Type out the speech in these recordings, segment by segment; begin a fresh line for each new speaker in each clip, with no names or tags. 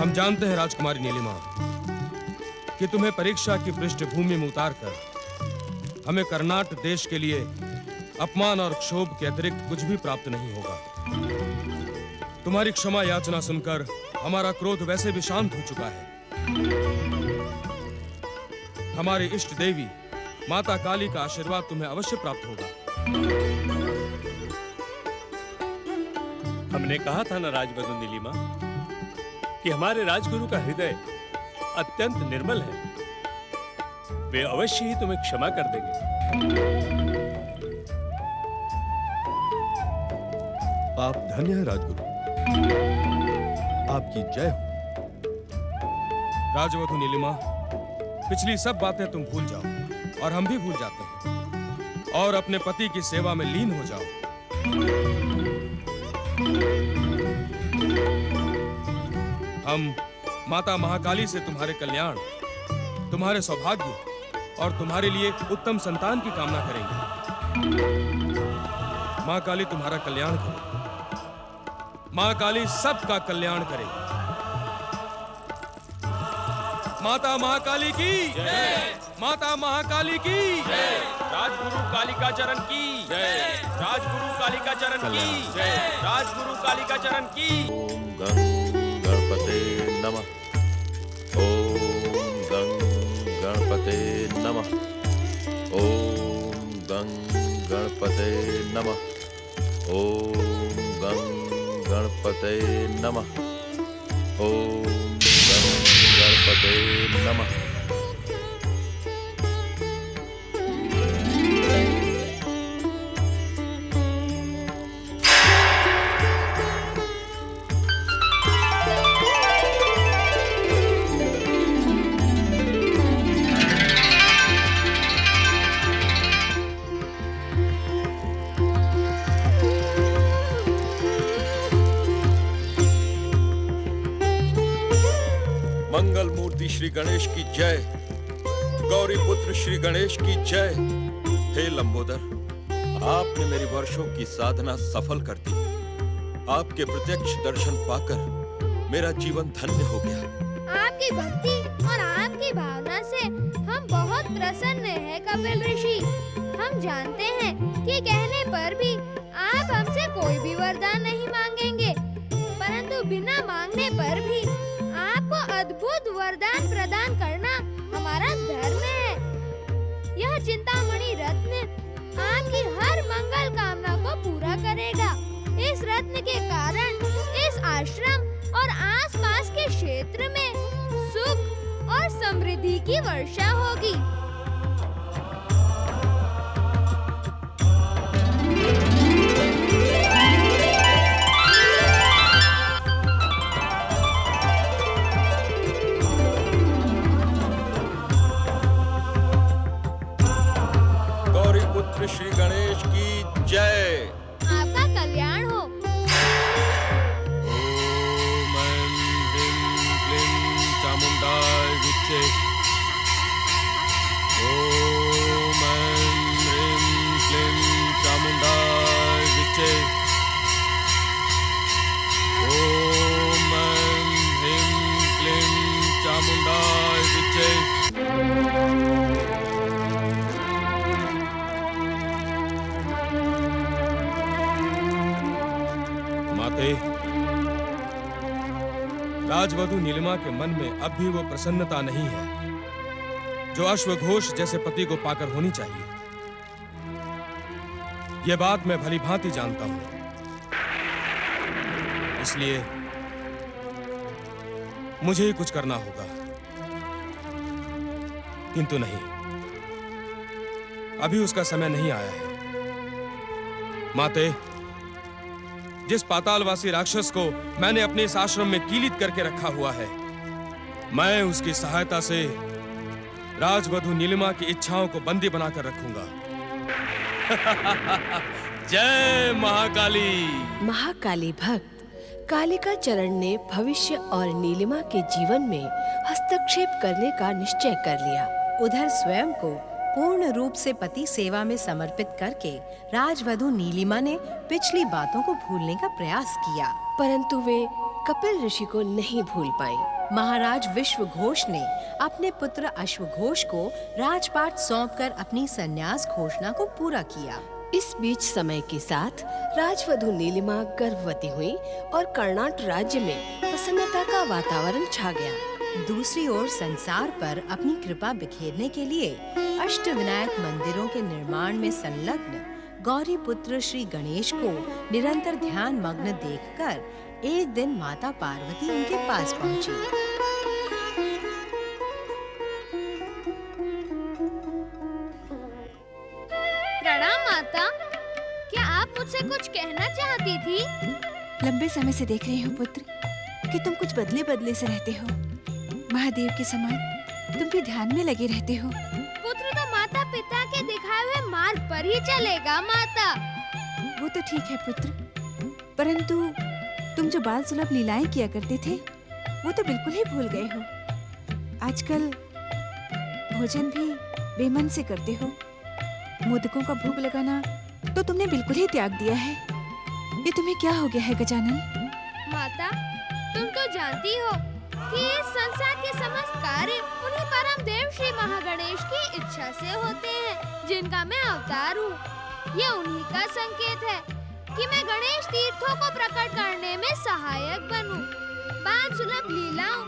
हम जानते हैं राजकुमारी नीलिमा कि तुम्हें परीक्षा की पृष्ठभूमि में उतारकर हमें कर्नाटक देश के लिए अपमान और क्षोभ के अतिरिक्त कुछ भी प्राप्त नहीं होगा। तुम्हारी क्षमा याचना सुनकर हमारा क्रोध वैसे भी शांत हो चुका है। हमारी इष्ट देवी माता काली का आशीर्वाद तुम्हें अवश्य प्राप्त होगा।
हमने कहा था ना राजवधू नीलिमा कि हमारे राजगुरु का हृदय अत्यंत निर्मल है। वे अवश्य ही तुम्हें क्षमा कर देंगे।
आप धन्य हैं राजगुरु, आपकी जय हो।
राजवधू नीलिमा, पिछली सब बातें तुम भूल जाओ और हम भी भूल जाते हैं और अपने पति की सेवा में लीन हो जाओ। हम माता महाकाली से तुम्हारे कल्याण, तुम्हारे सौभाग्य और तुम्हारे लिए उत्तम संतान की कामना करेंगे। मां काली तुम्हारा कल्याण करे। मां काली सबका कल्याण करे। माता महाकाली की जय। माता महाकाली की जय।
राजगुरु कालिका चरण की जय। राजगुरु कालिका चरण की जय। राजगुरु कालिका चरण की।
ओम गं गणपते नमः। ओम गं गणपते नमः। ओम गं गणपते नमः। ओम गं गणपते नमः। ओम गं गणपते नमः। मंगल मूर्ति श्री गणेश की जय। गौरी पुत्र श्री गणेश की जय। हे लंबोदर, आपने मेरी वर्षों की साधना सफल कर दी। आपके प्रत्यक्ष दर्शन पाकर मेरा जीवन धन्य हो गया।
आपकी भक्ति और आपकी भावना से हम बहुत प्रसन्न हैं कपिल ऋषि। हम जानते हैं कि कहने पर भी आप हमसे कोई भी वरदान नहीं मांगेंगे, परंतु बिना मांगने पर भी आपको अद्भुत वरदान प्रदान करना हमारा धर्म है। यह चिंतामणि रत्न आपकी हर मंगल कामना को पूरा करेगा। इस रत्न के कारण इस आश्रम और आसपास के क्षेत्र में सुख और समृद्धि की वर्षा होगी।
श्री गणेश की जय।
आपका कल्याण हो।
ओम ऐं ह्रीं क्लीं चामुंडाय विच्चे। ओम ऐं ह्रीं क्लीं चामुंडाय विच्चे। ओम ऐं ह्रीं क्लीं चामुंडाय विच्चे। राजवधू नीलिमा के मन में अब भी वो प्रसन्नता नहीं है जो अश्वघोष जैसे पति को पाकर होनी चाहिए। यह बात मैं भली भांति जानता हूं, इसलिए मुझे ही कुछ करना होगा। किंतु नहीं, अभी उसका समय नहीं आया है। माते, जिस पातालवासी राक्षस को मैंने अपने इस आश्रम में कीलित करके रखा हुआ है, मैं उसकी सहायता से राजवधू नीलिमा की इच्छाओं को बंदी बनाकर रखूंगा। जय महाकाली।
महाकाली भक्त कालिका चरण ने भविष्य और नीलिमा के जीवन में हस्तक्षेप करने का निश्चय कर लिया।
उधर स्वयं को पूर्ण रूप से पति सेवा में समर्पित करके राजवधू नीलिमा ने पिछली बातों को भूलने का प्रयास किया,
परंतु वे कपिल ऋषि को नहीं भूल पाई।
महाराज विश्वघोष ने अपने पुत्र अश्वघोष को राजपाट सौंपकर अपनी संन्यास घोषणा को पूरा किया।
इस बीच समय के साथ राजवधु नीलिमा गर्भवती हुई और कर्नाट राज्य में प्रसन्नता का वातावरण छा गया।
दूसरी ओर संसार पर अपनी कृपा बिखेरने के लिए अष्टविनायक मंदिरों के निर्माण में संलग्न गौरी पुत्र श्री गणेश को निरंतर ध्यान मग्न देखकर एक दिन माता पार्वती उनके पास पहुंची।
प्रणाम माता, क्या आप मुझसे कुछ कहना चाहती थी?
लंबे समय से देख रही हूँ पुत्र कि तुम कुछ बदले बदले से रहते हो। महादेव के समान तुम भी ध्यान में लगे रहते हो।
पुत्र तो माता पिता के दिखाए हुए मार्ग पर ही चलेगा माता।
वो तो ठीक है पुत्र, परंतु तुम जो बाल सुलभ लीलाएं किया करते थे वो तो बिल्कुल ही भूल गए हो। आजकल भोजन भी बेमन से करते हो। मोदकों का भोग लगाना तो तुमने बिल्कुल ही त्याग दिया है। ये तुम्हें क्या हो गया है गजानन?
माता, तुम तो जानती हो कि इस संसार के समस्त कार्य उन्हीं परम देव श्री महागणेश की इच्छा से होते हैं, जिनका मैं अवतार हूँ। ये उन्हीं का संकेत है कि मैं गणेश तीर्थों को प्रकट करने में सहायक बनूं। बाल सुलभ लीलाओं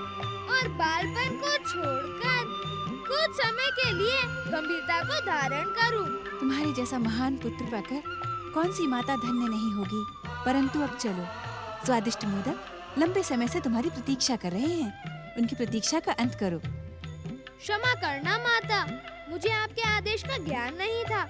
और बालपन को छोड़कर कुछ समय के लिए गंभीरता को धारण करूं।
तुम्हारे जैसा महान पुत्र पाकर कौन सी माता धन्य नहीं होगी। परंतु अब चलो, स्वादिष्ट मोदक लंबे समय से तुम्हारी प्रतीक्षा कर रहे हैं। उनकी प्रतीक्षा का अंत करो।
क्षमा करना माता, मुझे आपके आदेश का ज्ञान नहीं था।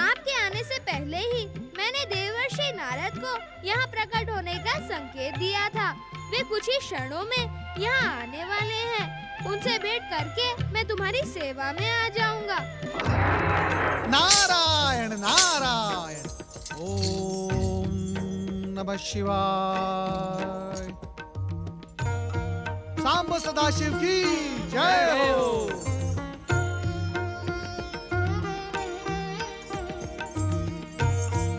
आपके आने से पहले ही मैंने देवर्षि नारद को यहाँ प्रकट होने का संकेत दिया था। वे कुछ ही क्षणों में यहाँ आने वाले हैं। उनसे भेंट करके मैं तुम्हारी सेवा में आ जाऊंगा।
नारायण नारायण, ओम नमः शिवाय। सांब सदाशिव की जय हो।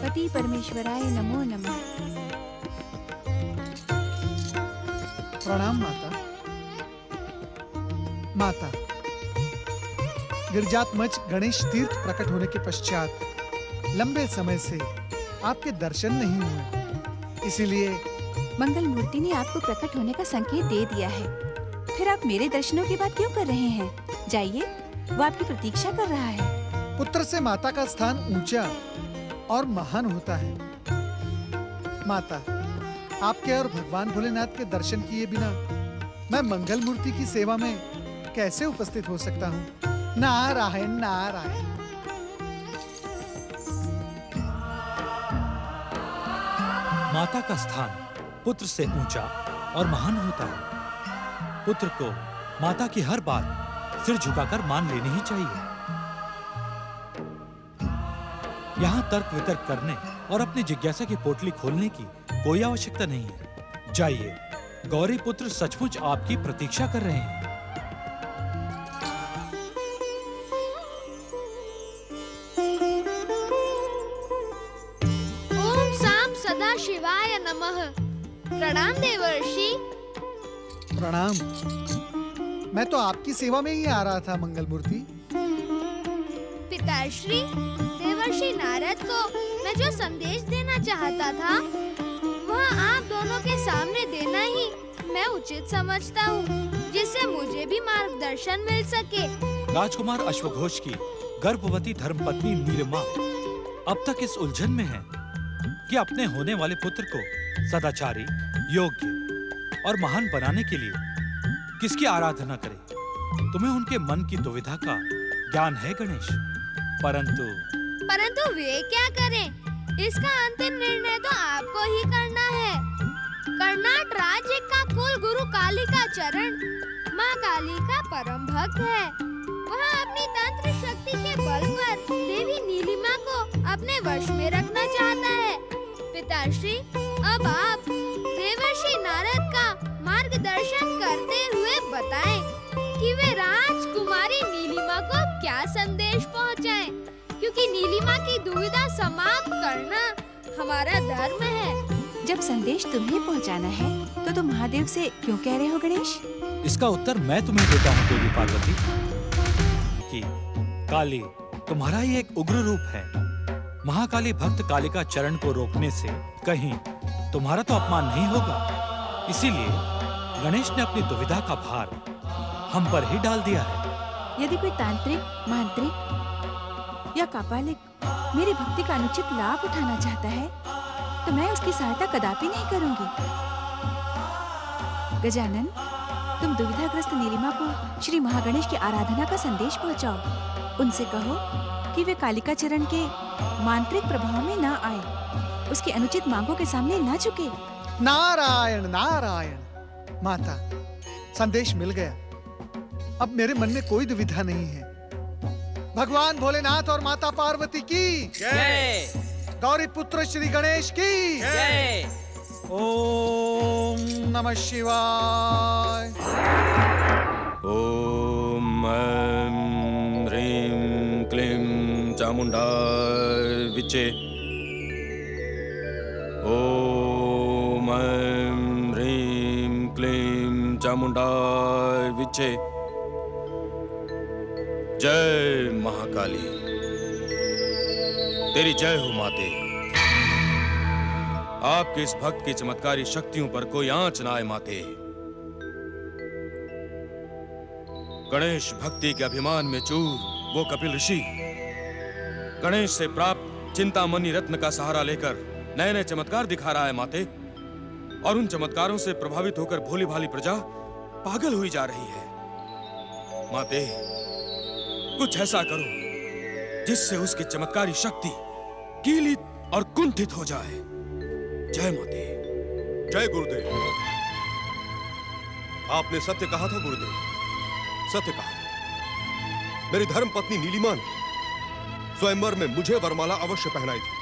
पति परमेश्वराय नमो नमः।
प्रणाम माता। माता, गिरिजात्मज गणेश तीर्थ प्रकट होने के पश्चात लंबे समय से आपके दर्शन नहीं हुए, इसीलिए
मंगल मूर्ति ने आपको प्रकट होने का संकेत दे दिया है। फिर आप मेरे दर्शनों की बात क्यों कर रहे हैं? जाइए, वो आपकी प्रतीक्षा कर रहा है।
पुत्र से माता का स्थान ऊंचा और महान होता है। माता, आपके और भगवान भोलेनाथ के दर्शन किए बिना मैं मंगल मूर्ति की सेवा में कैसे उपस्थित हो सकता हूँ? नारायण नारायण।
माता का स्थान पुत्र से ऊंचा और महान होता है। पुत्र को माता की हर बात सिर झुकाकर मान लेनी ही चाहिए। यहाँ तर्क वितर्क करने और अपनी जिज्ञासा की पोटली खोलने की कोई आवश्यकता नहीं है। जाइए, गौरी पुत्र सचमुच आपकी प्रतीक्षा कर रहे हैं।
ओम सांब सदा शिवाय नमः। प्रणाम देवर्षि।
प्रणाम। मैं तो आपकी सेवा में ही आ रहा था मंगल मूर्ति।
पिताश्री, देवर्षि नारद को मैं जो संदेश देना चाहता था वह आप दोनों के सामने देना ही मैं उचित समझता हूँ, जिससे मुझे भी मार्गदर्शन मिल सके।
राजकुमार अश्वघोष की गर्भवती धर्मपत्नी नीलिमा अब तक इस उलझन में है कि अपने होने वाले पुत्र को सदाचारी, योग्य और महान बनाने के लिए किसकी आराधना करे। तुम्हें उनके मन की दुविधा का ज्ञान है गणेश, परंतु
वे क्या करें, इसका अंतिम निर्णय तो आपको ही करना है। कर्नाट राज्य का कुल गुरु कालिका चरण माँ काली का परम भक्त है। वह अपनी तंत्र शक्ति के बल पर देवी नीलिमा को अपने वश में रखना चाहता है। पिताश्री, अब आप देवर्षि नारद का मार्गदर्शन करते हुए बताएं कि वे राजकुमारी नीलिमा को क्या संदेश पहुंचाएं, क्योंकि नीलिमा की दुविधा समाप्त करना हमारा धर्म है।
जब संदेश तुम्हें पहुंचाना है तो तुम महादेव से क्यों कह रहे हो गणेश?
इसका उत्तर मैं तुम्हें देता हूँ देवी पार्वती कि काली तुम्हारा ही एक उग्र रूप है। महाकाली भक्त कालिका चरण को रोकने से कहीं तुम्हारा तो अपमान नहीं होगा। इसीलिए गणेश ने अपनी दुविधा का भार हम पर ही डाल दिया है।
यदि कोई तांत्रिक, मांत्रिक या कापालिक मेरी भक्ति का अनुचित लाभ उठाना चाहता है तो मैं उसकी सहायता कदापि नहीं करूंगी। गजानन, तुम दुविधाग्रस्त नीलिमा को श्री महागणेश की आराधना का संदेश पहुंचाओ। उनसे कहो कि वे कालिका चरण के मांत्रिक प्रभाव में न आए, उसकी अनुचित मांगों के सामने न झुके।
नारायण नारायण। माता, संदेश मिल गया। अब मेरे मन में कोई दुविधा नहीं है। भगवान भोलेनाथ और माता पार्वती की
जय।
गौरी पुत्र श्री गणेश की
जय।
ओम नमः शिवाय।
ओम ऐं ह्रीं क्लीं चामुंडाय विचे। ओम ऐं ह्रीं क्लीं चामुंडाय विचे। जय महाकाली, तेरी जय हो माते। आपके इस भक्त की चमत्कारी शक्तियों पर कोई आंच ना आए माते। गणेश भक्ति के अभिमान में चूर वो कपिल ऋषि गणेश से प्राप्त चिंतामणि रत्न का सहारा लेकर नए नए चमत्कार दिखा रहा है माते। और उन चमत्कारों से प्रभावित होकर भोली भाली प्रजा पागल हुई जा रही है। माते, कुछ ऐसा करो जिससे उसकी चमत्कारी शक्ति कीलित और कुंठित हो जाए। जय माते।
जय गुरुदेव। आपने सत्य कहा था गुरुदेव, सत्य कहा था। मेरी धर्म पत्नी नीलिमा ने स्वयंवर में मुझे वरमाला अवश्य पहनाई थी,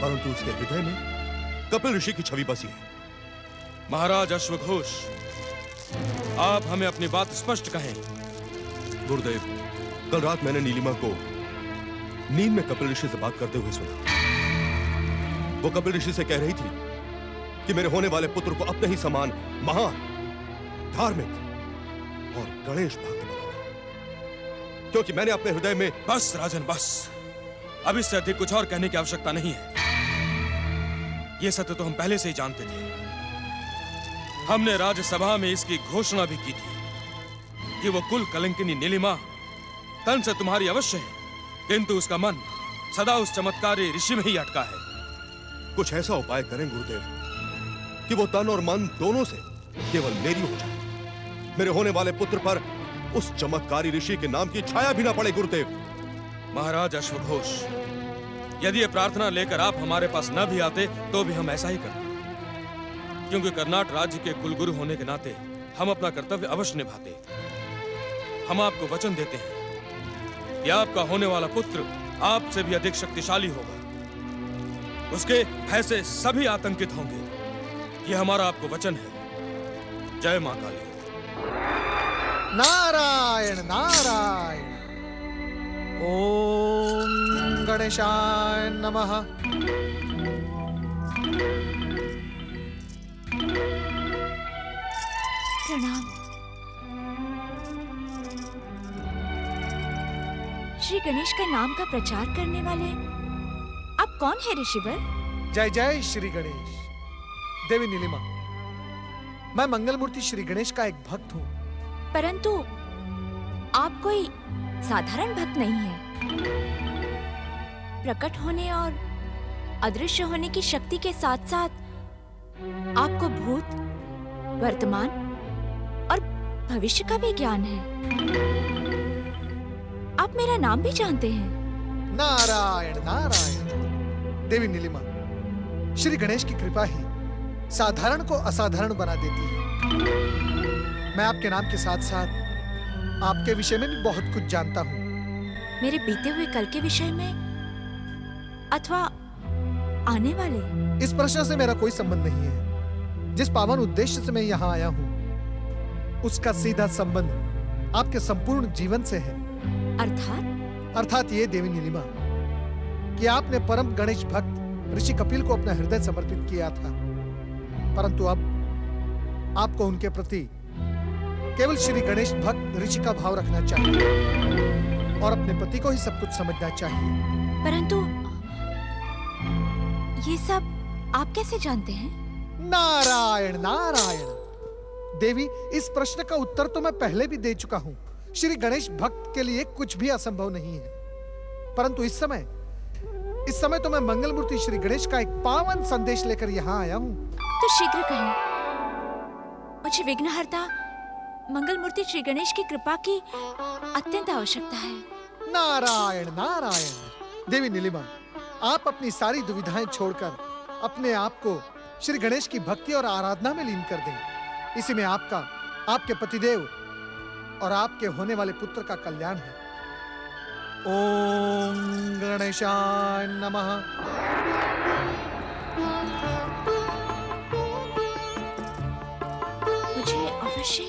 परंतु उसके हृदय में कपिल ऋषि की छवि बसी है।
महाराज अश्वघोष, आप हमें अपनी बात स्पष्ट कहें।
गुरुदेव, कल रात मैंने नीलिमा को नींद में कपिल ऋषि से बात करते हुए सुना। वो कपिल ऋषि से कह रही थी कि मेरे होने वाले पुत्र को अपने ही समान महान, धार्मिक और गणेश भक्त बनाना, क्योंकि मैंने अपने हृदय में।
बस राजन बस, अब इससे अधिक कुछ और कहने की आवश्यकता नहीं है। ये सत्य तो हम पहले से ही जानते थे। हमने राज्यसभा में इसकी घोषणा भी की थी कि वो कुल कलंकिनी नीलिमा तन से तुम्हारी अवश्य है, किंतु उसका मन सदा उस चमत्कारी ऋषि में ही अटका है।
कुछ ऐसा उपाय करें गुरुदेव कि वो तन और मन दोनों से केवल मेरी हो जाए। मेरे होने वाले पुत्र पर उस चमत्कारी ऋषि के नाम की छाया भी ना पड़े गुरुदेव।
महाराज अश्वघोष, यदि ये प्रार्थना लेकर आप हमारे पास न भी आते तो भी हम ऐसा ही करते, क्योंकि कर्नाटक राज्य के कुलगुरु होने के नाते हम अपना कर्तव्य अवश्य निभाते। हम आपको वचन देते हैं कि आपका होने वाला पुत्र आपसे भी अधिक शक्तिशाली होगा। उसके भय से सभी आतंकित होंगे। यह हमारा आपको वचन है। जय मां काली।
नारायण नारायण। ओम गणेशाय नमः।
प्रणाम। श्री गणेश का नाम का प्रचार करने वाले आप कौन है ऋषिवर?
जय जय श्री गणेश। देवी नीलिमा, मैं मंगल मूर्ति श्री गणेश का एक भक्त हूँ।
परंतु आप कोई साधारण भक्त नहीं है। प्रकट होने और अदृश्य होने की शक्ति के साथ साथ आपको भूत, वर्तमान और भविष्य का भी ज्ञान है। आप मेरा नाम भी जानते हैं।
नारायण नारायण। देवी नीलिमा, श्री गणेश की कृपा ही साधारण को असाधारण बना देती है। मैं आपके नाम के साथ साथ आपके विषय में भी बहुत कुछ जानता हूँ।
मेरे बीते हुए कल के विषय में अथवा आने वाले?
इस प्रश्न से मेरा कोई संबंध नहीं है। जिस पावन उद्देश्य से मैं यहाँ आया हूँ, उसका सीधा संबंध आपके संपूर्ण जीवन से है।
अर्थात?
अर्थात ये देवी नीलिमा कि आपने परम गणेश भक्त ऋषि कपिल को अपना हृदय समर्पित किया था, परंतु अब आपको उनके प्रति केवल श्री गणेश भक्त ऋषि का भाव रखना चाहिए और अपने पति को ही सब कुछ समझना चाहिए।
परंतु ये सब आप कैसे जानते हैं?
नारायण नारायण। देवी, इस प्रश्न का उत्तर तो मैं पहले भी दे चुका हूँ। श्री गणेश भक्त के लिए कुछ भी असंभव नहीं है, परंतु इस समय तो मैं मंगल मूर्ति श्री गणेश का एक पावन संदेश लेकर यहाँ आया हूँ।
तो शीघ्र कहें, मुझे विघ्नहर्ता मंगल मूर्ति श्री गणेश की कृपा की अत्यंत आवश्यकता है।
नारायण नारायण। देवी नीलिमा, आप अपनी सारी दुविधाएं छोड़कर अपने आप को श्री गणेश की भक्ति और आराधना में लीन कर दें। इसी में आपका, आपके पतिदेव और आपके होने वाले पुत्र का कल्याण है। ओम गणेशाय नमः।
मुझे अवश्य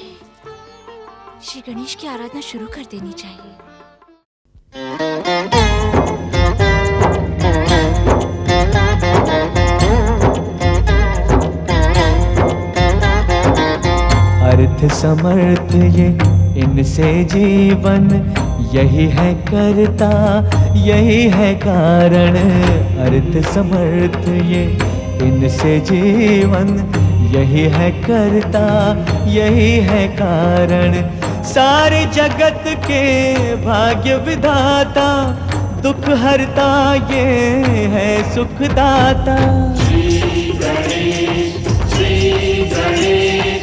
श्री गणेश की आराधना शुरू कर देनी चाहिए।
अर्थ समर्थ ये इनसे जीवन, यही है करता यही है कारण। अर्थ समर्थ ये इनसे जीवन, यही है करता यही है कारण। सारे जगत के भाग्य विधाता, दुख हरता ये है सुखदाता। श्री गणेश, श्री गणेश।